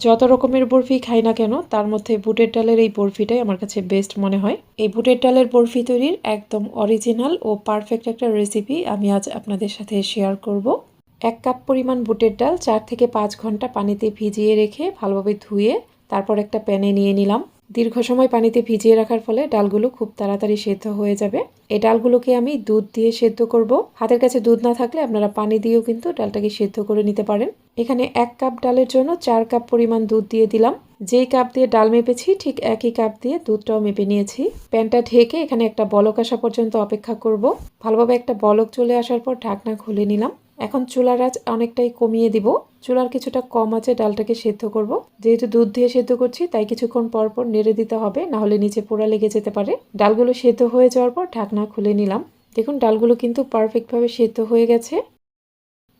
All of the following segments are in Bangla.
যত রকমের বরফি খাই না কেন তার মধ্যে বুটের ডালের এই বরফিটাই আমার কাছে বেস্ট মনে হয়। এই বুটের ডালের বরফি তৈরির একদম অরিজিনাল ও পারফেক্ট একটা রেসিপি আমি আজ আপনাদের সাথে শেয়ার করব। 1 কাপ পরিমাণ বুটের ডাল 4 থেকে 5 ঘন্টা পানিতে ভিজিয়ে রেখে ভালোভাবে ধুয়ে তারপর একটা প্যানে নিয়ে নিলাম। দীর্ঘ সময় পানিতে ভিজিয়ে রাখার ফলে ডালগুলো খুব তাড়াতাড়ি সেদ্ধ হয়ে যাবে। এই ডালগুলোকে আমি দুধ দিয়ে সেদ্ধ করব। হাতের কাছে দুধ না থাকলে আপনারা পানি দিয়েও কিন্তু ডালটাকে সেদ্ধ করে নিতে পারেন। এখানে 1 কাপ ডালের জন্য 4 কাপ পরিমাণ দুধ দিয়ে দিলাম। যেই কাপ দিয়ে ডাল মেপেছি ঠিক একই কাপ দিয়ে দুধটাও মেপে নিয়েছি। প্যানটা ঢেকে এখানে একটা বলক আসা পর্যন্ত অপেক্ষা করব। ভালোভাবে একটা বলক চলে আসার পর ঢাকনা খুলে নিলাম। এখন চুলার আঁচ অনেকটাই কমিয়ে দিব। চুলার কিছুটা কম আঁচে ডালটাকে সেদ্ধ করব। যেহেতু দুধ দিয়ে সেদ্ধ করছি তাই কিছুক্ষণ পর পর নেড়ে দিতে হবে, না হলে নিচে পোড়া লেগে যেতে পারে। ডালগুলো সেদ্ধ হয়ে যাওয়ার পর ঢাকনা খুলে নিলাম। দেখুন ডালগুলো কিন্তু পারফেক্টভাবে সেদ্ধ হয়ে গেছে।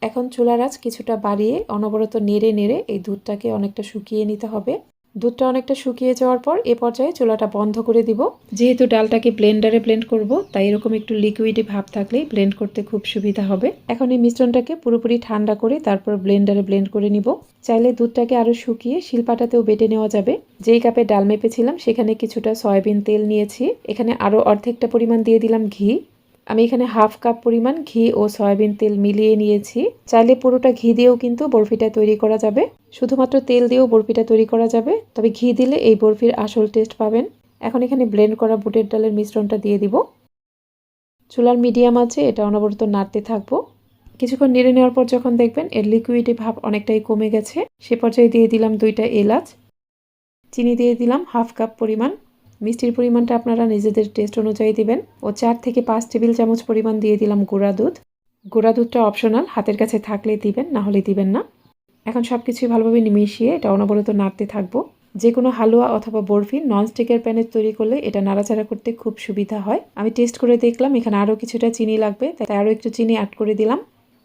এখন চুলার আঁচ কিছুটা বাড়িয়ে অনবরত নেড়ে নেড়ে এই দুধটাকে অনেকটা শুকিয়ে নিতে হবে। দুধটা অনেকটা শুকিয়ে যাওয়ার পর এ পর্যায়ে চুলাটা বন্ধ করে দিব। যেহেতু ডালটাকে ব্লেন্ডারে ব্লেন্ড করব তাই এরকম একটু লিকুইডি ভাব থাকলেই ব্লেন্ড করতে খুব সুবিধা হবে। এখন এই মিশ্রণটাকে পুরোপুরি ঠান্ডা করে তারপর ব্লেন্ডারে ব্লেন্ড করে নিব। চাইলে দুধটাকে আরও শুকিয়ে শিলপাটাতেও বেটে নেওয়া যাবে। যেই কাপে ডাল মেপেছিলাম সেখানে কিছুটা সয়াবিন তেল নিয়েছি। এখানে আরও অর্ধেকটা পরিমাণ দিয়ে দিলাম ঘি। আমি এখানে হাফ কাপ পরিমাণ ঘি ও সয়াবিন তেল মিলিয়ে নিয়েছি। চাইলে পুরোটা ঘি দিয়েও কিন্তু বরফিটা তৈরি করা যাবে, শুধুমাত্র তেল দিয়েও বরফিটা তৈরি করা যাবে, তবে ঘি দিলে এই বরফির আসল টেস্ট পাবেন। এখন এখানে ব্লেন্ড করা বুটের ডালের মিশ্রণটা দিয়ে দিব। চুলার মিডিয়াম আছে এটা অনবরত নাড়তে থাকবো। কিছুক্ষণ নেড়ে নেওয়ার পর যখন দেখবেন এর লিকুইডি ভাব অনেকটাই কমে গেছে সে পর্যায়ে দিয়ে দিলাম 2টা এলাচ। চিনি দিয়ে দিলাম হাফ কাপ পরিমাণ। মিষ্টির পরিমাণটা আপনারা নিজেদের টেস্ট অনুযায়ী দিবেন। ও 4 থেকে 5 টেবিল চামচ পরিমাণ দিয়ে দিলাম গুঁড়া দুধ। গুঁড়া দুধটা অপশনাল, হাতের কাছে থাকলে দিবেন, না হলে দিবেন না। এখন সব কিছুই ভালোভাবে মিশিয়ে এটা অনবরত নাড়তে থাকবো। যে কোনো হালুয়া অথবা বরফি ননস্টিকের প্যানে তৈরি করলে এটা নাড়াচাড়া করতে খুব সুবিধা হয়। আমি টেস্ট করে দেখলাম এখানে আরও কিছুটা চিনি লাগবে, তাই আরও একটু চিনি অ্যাড করে দিলাম।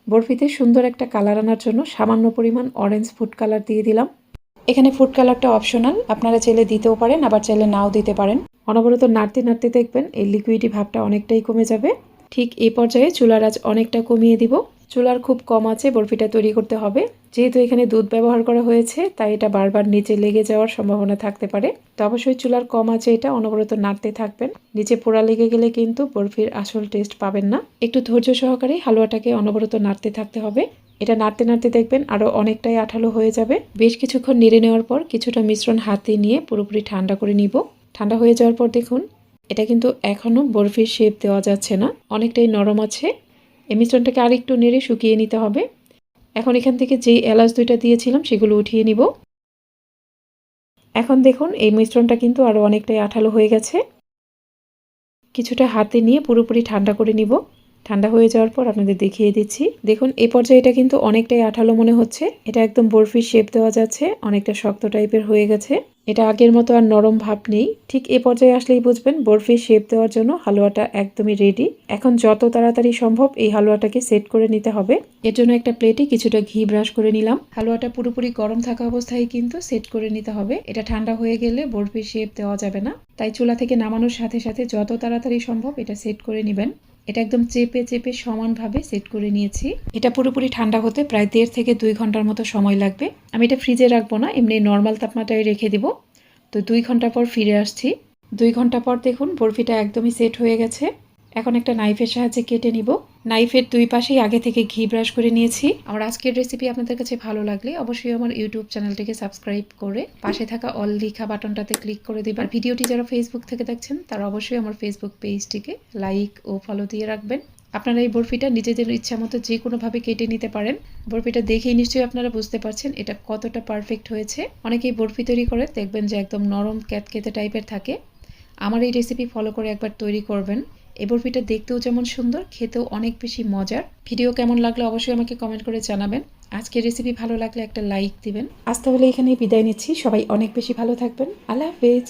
বরফিতে সুন্দর একটা কালার আনার জন্য সামান্য পরিমাণ অরেঞ্জ ফুড কালার দিয়ে দিলাম। এখানে ফুড কালারটা অপশনাল, আপনারা চাইলে দিতেও পারেন আবার চাইলে নাও দিতে পারেন। অনবরত নাড়তে নাড়তে দেখবেন এই লিকুইডি ভাবটা অনেকটাই কমে যাবে। ঠিক এই পর্যায়ে চুলার আঁচ অনেকটা কমিয়ে দিব। চুলার খুব কম আঁচে বরফিটা তৈরি করতে হবে। যেহেতু এখানে দুধ ব্যবহার করা হয়েছে তাই এটা বারবার নিচে লেগে যাওয়ার সম্ভাবনা থাকতে পারে। তো অবশ্যই চুলার কম আঁচে এটা অনবরত নাড়তে থাকবেন। নিচে পোড়া লেগে গেলে কিন্তু বরফির আসল টেস্ট পাবেন না। একটু ধৈর্য সহকারে হালুয়াটাকে অনবরত নাড়তে থাকতে হবে। এটা নাড়তে নাড়তে দেখবেন আরও অনেকটাই আঠালো হয়ে যাবে। বেশ কিছুক্ষণ নেড়ে নেওয়ার পর কিছুটা মিশ্রণ হাতে নিয়ে পুরোপুরি ঠান্ডা করে নিব। ঠান্ডা হয়ে যাওয়ার পর দেখুন এটা কিন্তু এখনও বরফির শেপ দেওয়া যাচ্ছে না, অনেকটাই নরম আছে। এই মিশ্রণটাকে আরেকটু নেড়ে শুকিয়ে নিতে হবে। এখন এখান থেকে যেই এলাচ 2টা দিয়েছিলাম সেগুলো উঠিয়ে নিব। এখন দেখুন এই মিশ্রণটা কিন্তু আরও অনেকটাই আঠালো হয়ে গেছে। কিছুটা হাতে নিয়ে পুরোপুরি ঠান্ডা করে নিব। ঠান্ডা হয়ে যাওয়ার পর আপনাদের দেখিয়ে দিচ্ছি। দেখুন এই পর্যায়ে এটা কিন্তু অনেকটাই আঠালো মনে হচ্ছে। এটা একদম বরফির শেপ দেওয়া যাচ্ছে, অনেকটা শক্ত টাইপের হয়ে গেছে। এটা আগের মতো আর নরম ভাব নেই। ঠিক এ পর্যায়ে আসলেই বুঝবেন বরফির শেপ দেওয়ার জন্য হালুয়াটা একদমই রেডি। এখন যত তাড়াতাড়ি সম্ভব এই হালুয়াটাকে সেট করে নিতে হবে। এর জন্য একটা প্লেটে কিছুটা ঘি ব্রাশ করে নিলাম। হালুয়াটা পুরোপুরি গরম থাকা অবস্থায় কিন্তু সেট করে নিতে হবে। এটা ঠান্ডা হয়ে গেলে বরফির শেপ দেওয়া যাবে না, তাই চুলা থেকে নামানোর সাথে সাথে যত তাড়াতাড়ি সম্ভব এটা সেট করে নেবেন। এটা একদম চেপে চেপে সমানভাবে সেট করে নিয়েছি। এটা পুরোপুরি ঠান্ডা হতে প্রায় 1.5 থেকে 2 ঘন্টার মতো সময় লাগবে। আমি এটা ফ্রিজে রাখবো না, এমনি নর্মাল তাপমাত্রায় রেখে দিব। তো 2 ঘন্টা পর ফিরে আসছি। 2 ঘন্টা পর দেখুন বরফিটা একদমই সেট হয়ে গেছে। এখন একটা নাইফের সাহায্যে কেটে নিব। নাইফের 2 পাশেই আগে থেকে ঘি ব্রাশ করে নিয়েছি। আমার আজকের রেসিপি আপনাদের কাছে ভালো লাগলে অবশ্যই আমার ইউটিউব চ্যানেলটিকে সাবস্ক্রাইব করে পাশে থাকা অল লেখা বাটনটাতে ক্লিক করে দিবেন। আর ভিডিওটি যারা ফেসবুক থেকে দেখছেন তারা অবশ্যই আমার ফেসবুক পেজটিকে লাইক ও ফলো দিয়ে রাখবেন। আপনারা এই বরফিটা নিজেদের ইচ্ছা মতো যে কোনোভাবে কেটে নিতে পারেন। বরফিটা দেখেই নিশ্চয়ই আপনারা বুঝতে পারছেন এটা কতটা পারফেক্ট হয়েছে। অনেকেই বরফি তৈরি করে দেখবেন যে একদম নরম ক্যাতকেতে টাইপের থাকে। আমার এই রেসিপি ফলো করে একবার তৈরি করবেন। এই বরফিটা দেখতেও যেমন সুন্দর, খেতেও অনেক বেশি মজার। ভিডিও কেমন লাগলো অবশ্যই আমাকে কমেন্ট করে জানাবেন। আজকের রেসিপি ভালো লাগলে একটা লাইক দিবেন। আজ তাহলে এখানেই বিদায় নিচ্ছি। সবাই অনেক বেশি ভালো থাকবেন। আল্লাহ হাফেজ।